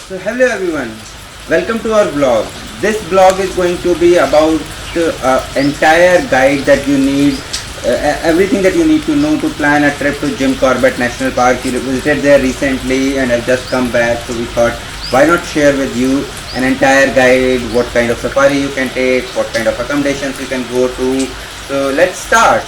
So hello everyone, welcome to our vlog. This vlog is going to be about entire guide that you need, everything that you need to know to plan a trip to Jim Corbett National Park. You visited there recently and have just come back, so we thought why not share with you an entire guide, what kind of safari you can take, what kind of accommodations you can go to. So let's start.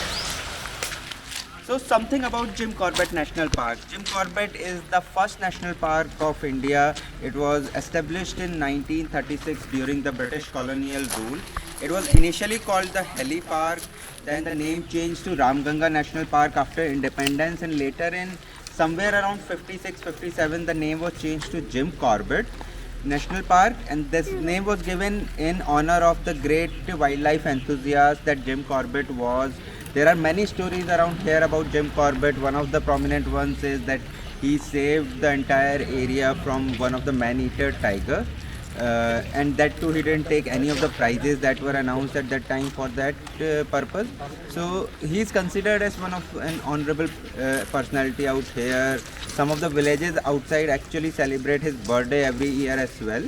So something about Jim Corbett National Park. Jim Corbett is the first national park of India. It was established in 1936 during the British colonial rule. It was initially called the Heli Park, then the name changed to Ramganga National Park after independence, and later in somewhere around 56-57 the name was changed to Jim Corbett National Park, and this name was given in honor of the great wildlife enthusiast that Jim Corbett was. There are many stories around here about Jim Corbett. One of the prominent ones is that he saved the entire area from one of the man-eater tiger, and that too he didn't take any of the prizes that were announced at that time for that purpose. So he is considered as one of an honorable personality out here. Some of the villages outside actually celebrate his birthday every year as well.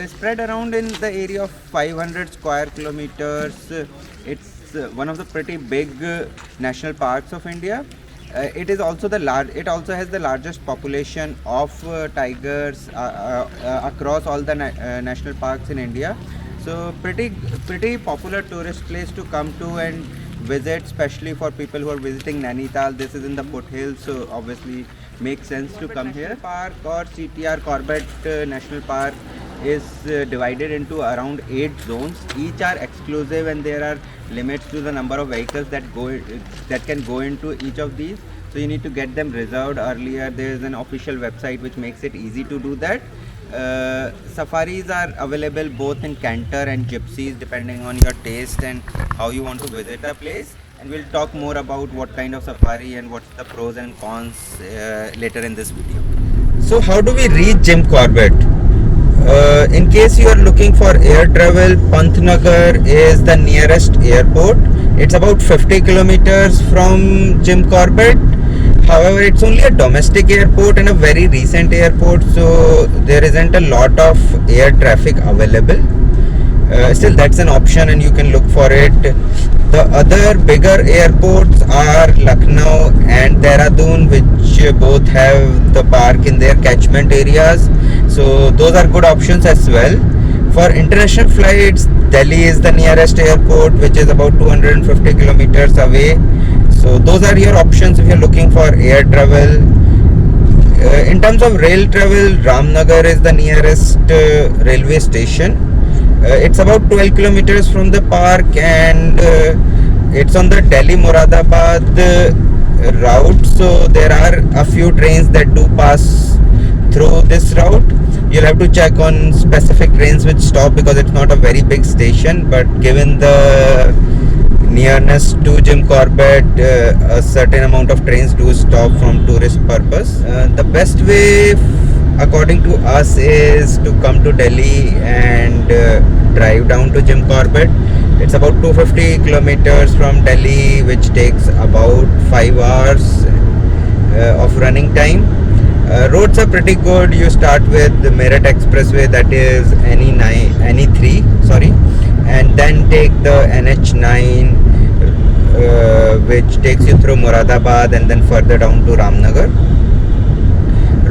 Spread around in the area of 500 square kilometers. It's one of the pretty big national parks of India. It is also it also has the largest population of tigers across all the national parks in India. So pretty popular tourist place to come to and visit, especially for people who are visiting Nainital. This is in the foothills, so obviously makes sense to come here. Park or CTR Corbett National Park is divided into around 8 zones. Each are exclusive and there are limits to the number of vehicles that can go into each of these. So you need to get them reserved earlier. There is an official website which makes it easy to do that. Safaris are available both in canter and gypsies depending on your taste and how you want to visit the place. And we'll talk more about what kind of safari and what's the pros and cons later in this video. So how do we reach Jim Corbett? In case you are looking for air travel, Pantnagar is the nearest airport. It's about 50 kilometers from Jim Corbett. However, it's only a domestic airport and a very recent airport, so there isn't a lot of air traffic available. Still, that's an option and you can look for it. The other bigger airports are Lucknow and Dehradun, which both have the park in their catchment areas. So those are good options as well. For international flights, Delhi is the nearest airport, which is about 250 kilometers away. So those are your options if you're looking for air travel. In terms of rail travel, Ramnagar is the nearest railway station. It's about 12 kilometers from the park, and it's on the Delhi-Moradabad route. So there are a few trains that do pass through this route. You'll have to check on specific trains which stop because it's not a very big station, but given the nearness to Jim Corbett, a certain amount of trains do stop from tourist purpose. The best way according to us is to come to Delhi and drive down to Jim Corbett. It's about 250 kilometers from Delhi, which takes about 5 hours of running time. Roads are pretty good. You start with the Meerut Expressway, that is NE3, sorry, and then take the NH9, which takes you through Moradabad and then further down to Ramnagar.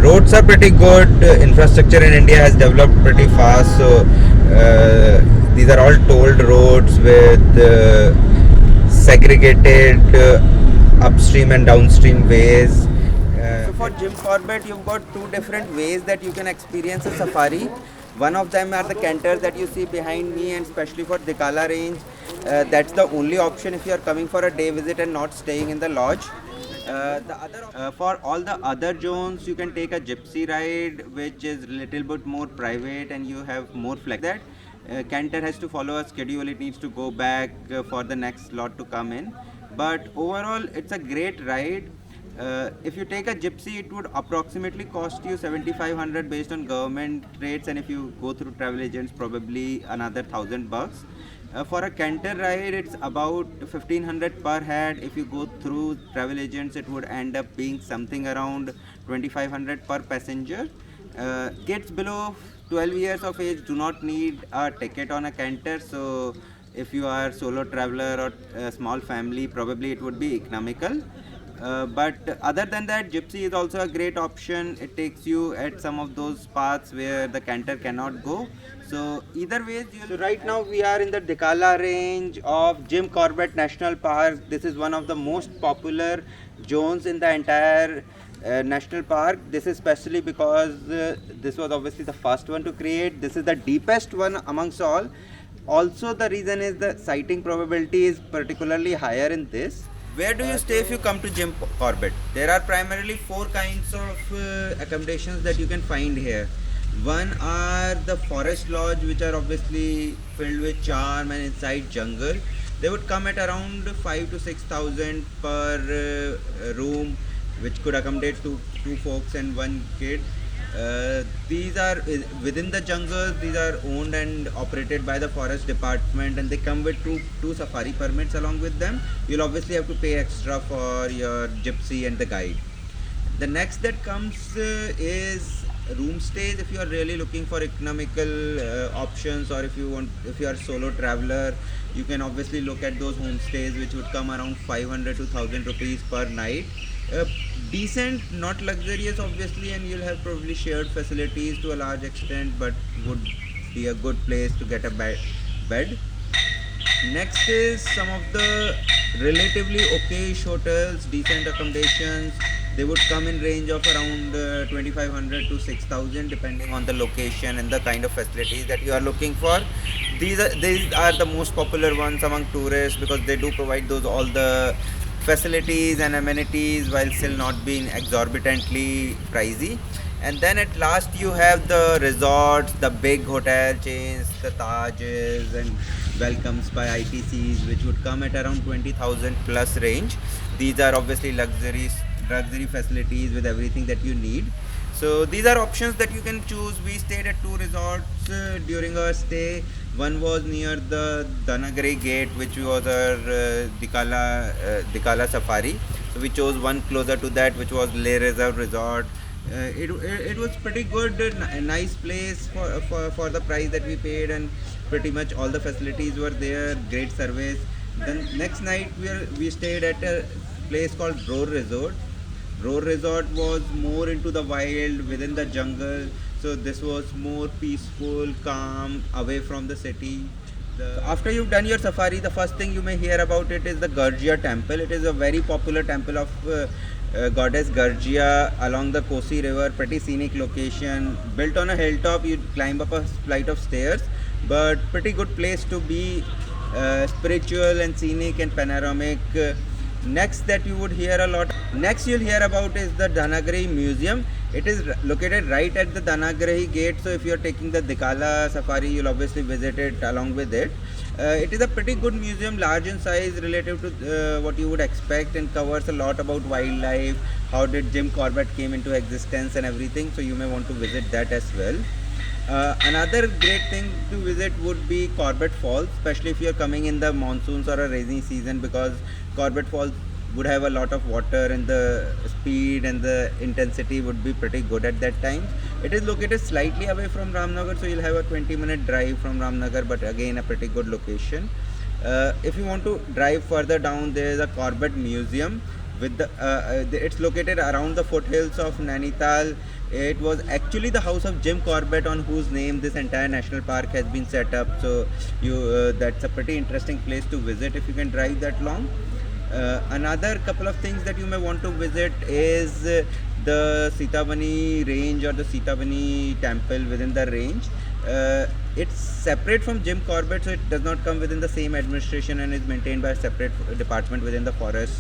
Roads are pretty good. Infrastructure in India has developed pretty fast, so these are all tolled roads with segregated upstream and downstream ways. So for Jim Corbett, you've got two different ways that you can experience a safari. One of them are the canters that you see behind me, and especially for Dikala range, that's the only option if you are coming for a day visit and not staying in the lodge. For all the other zones, you can take a gypsy ride, which is a little bit more private and you have more flex. That canter has to follow a schedule. It needs to go back for the next lot to come in. But overall, it's a great ride. If you take a gypsy, it would approximately cost you 7,500 based on government rates, and if you go through travel agents, probably another $1,000. For a canter ride, it's about 1,500 per head. If you go through travel agents, it would end up being something around 2,500 per passenger. Kids below 12 years of age do not need a ticket on a canter, so if you are solo traveler or a small family, probably it would be economical. But other than that, Gypsy is also a great option. It takes you at some of those paths where the canter cannot go. So either ways, so right now we are in the Dikala range of Jim Corbett National Park. This is one of the most popular zones in the entire national park. This is especially because this was obviously the first one to create. This is the deepest one amongst all. Also, the reason is the sighting probability is particularly higher in this. Where do you stay if you come to Jim Corbett? There are primarily four kinds of accommodations that you can find here. One are the forest lodge, which are obviously filled with charm and inside jungle. They would come at around 5 to 6,000 per room, which could accommodate two folks and one kid. These are within the jungles. These are owned and operated by the forest department, and they come with two safari permits along with them. You'll obviously have to pay extra for your gypsy and the guide. The next that comes is room stays. If you are really looking for economical options, or if you are a solo traveler, you can obviously look at those homestays, which would come around 500 to 1000 rupees per night. Decent, not luxurious obviously, and you'll have probably shared facilities to a large extent, but would be a good place to get a bed. Next is some of the relatively okayish hotels, decent accommodations. They would come in range of around 2500 to 6000 depending on the location and the kind of facilities that you are looking for. These are the most popular ones among tourists because they do provide those all the facilities and amenities while still not being exorbitantly pricey. And then at last you have the resorts, the big hotel chains, the Tajes and welcomes by ITCs, which would come at around 20,000 plus range. These are obviously luxury facilities with everything that you need. So these are options that you can choose. We stayed at two resorts during our stay. One was near the Danagari Gate, which was our Dikala Safari. So we chose one closer to that, which was Leh Reserve Resort. It was pretty good, a nice place for the price that we paid, and pretty much all the facilities were there. Great service. Then next night we stayed at a place called Roar Resort. Roar Resort was more into the wild, within the jungle. So this was more peaceful, calm, away from the city. After you've done your safari, the first thing you may hear about it is the Gargia temple. It is a very popular temple of goddess Gargia along the Kosi river. Pretty scenic location, built on a hilltop. You climb up a flight of stairs, but pretty good place to be, spiritual and scenic and panoramic. Next that you would hear a lot, next you'll hear about is the Danagari Museum. It is located right at the Danagari gate, so if you're taking the Dikala safari, you'll obviously visit it along with it. It is a pretty good museum, large in size relative to what you would expect, and covers a lot about wildlife, how did Jim Corbett came into existence and everything, so you may want to visit that as well. Another great thing to visit would be Corbett Falls, especially if you're coming in the monsoons or a rainy season, because Corbett Falls would have a lot of water and the speed and the intensity would be pretty good at that time. It is located slightly away from Ramnagar, so you'll have a 20-minute drive from Ramnagar, but again a pretty good location. If you want to drive further down, there is a Corbett Museum. It's located around the foothills of Nainital. It was actually the house of Jim Corbett, on whose name this entire national park has been set up. So that's a pretty interesting place to visit if you can drive that long. Another couple of things that you may want to visit is the Sitabani range or the Sitabani temple within the range. It's separate from Jim Corbett, so it does not come within the same administration and is maintained by a separate department within the forest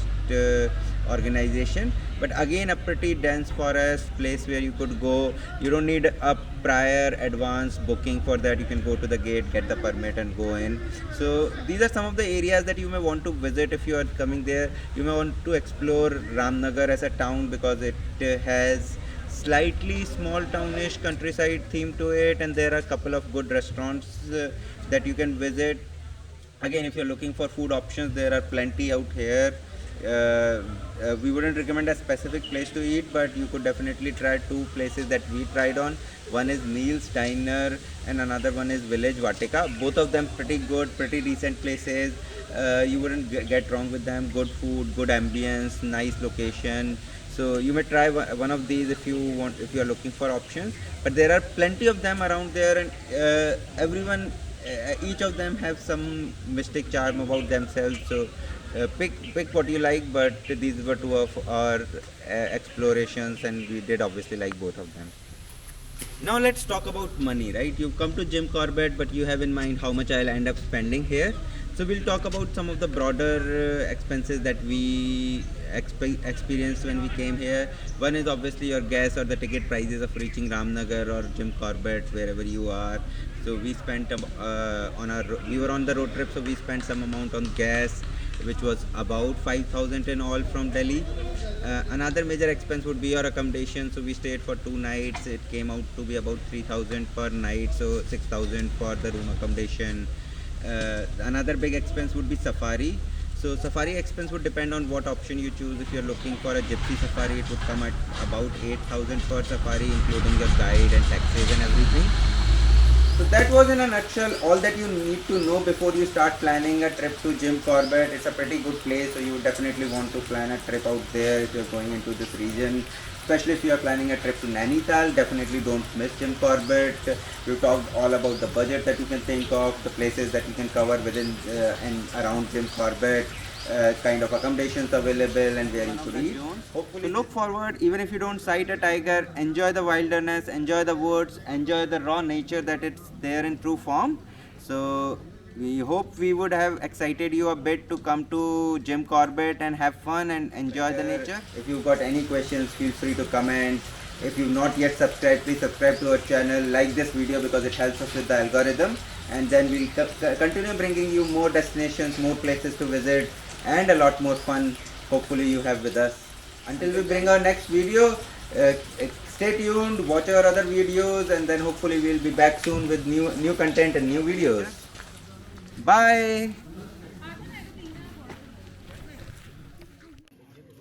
organization. But again, a pretty dense forest place where you could go. You don't need a prior advance booking for that. You can go to the gate, get the permit and go in. So these are some of the areas that you may want to visit if you are coming there. You may want to explore Ramnagar as a town because it has slightly small townish countryside theme to it, and there are a couple of good restaurants that you can visit. Again, if you're looking for food options, there are plenty out here. we wouldn't recommend a specific place to eat, but you could definitely try two places that we tried on. One is Neil's Diner and another one is Village Vatika. Both of them pretty good, pretty decent places. You wouldn't get wrong with them. Good food, good ambience, nice location. So you may try one of these if you want, if you are looking for options. But there are plenty of them around there, and everyone, each of them have some mystic charm about themselves. So pick what you like. But these were two of our explorations, and we did obviously like both of them. Now let's talk about money, right? You come to Jim Corbett, but you have in mind how much I'll end up spending here. So we'll talk about some of the broader expenses that we experienced when we came here. One is obviously your gas or the ticket prices of reaching Ramnagar or Jim Corbett, wherever you are. So we spent we were on the road trip, so we spent some amount on gas, which was about 5,000 in all from Delhi. Another major expense would be your accommodation. So we stayed for 2 nights. It came out to be about 3,000 per night, so 6,000 for the room accommodation. Another big expense would be safari. So safari expense would depend on what option you choose. If you're looking for a gypsy safari, it would come at about 8,000 per safari, including your guide and taxes and everything. So that was in a nutshell all that you need to know before you start planning a trip to Jim Corbett. It's a pretty good place, so you would definitely want to plan a trip out there if you're going into this region. Especially if you are planning a trip to Nainital, definitely don't miss Jim Corbett. We talked all about the budget that you can think of, the places that you can cover within and around Jim Corbett, kind of accommodations available, and where you could eat. Hopefully, so look forward, even if you don't sight a tiger, enjoy the wilderness, enjoy the woods, enjoy the raw nature that it's there in true form. So we hope we would have excited you a bit to come to Jim Corbett and have fun and enjoy the nature. If you've got any questions, feel free to comment. If you've not yet subscribed, please subscribe to our channel, like this video because it helps us with the algorithm, and then we'll continue bringing you more destinations, more places to visit, and a lot more fun hopefully you have with us. Until we bring our next video, stay tuned, watch our other videos, and then hopefully we'll be back soon with new content and new videos. Bye.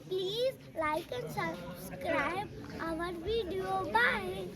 Please like and subscribe our video. Bye.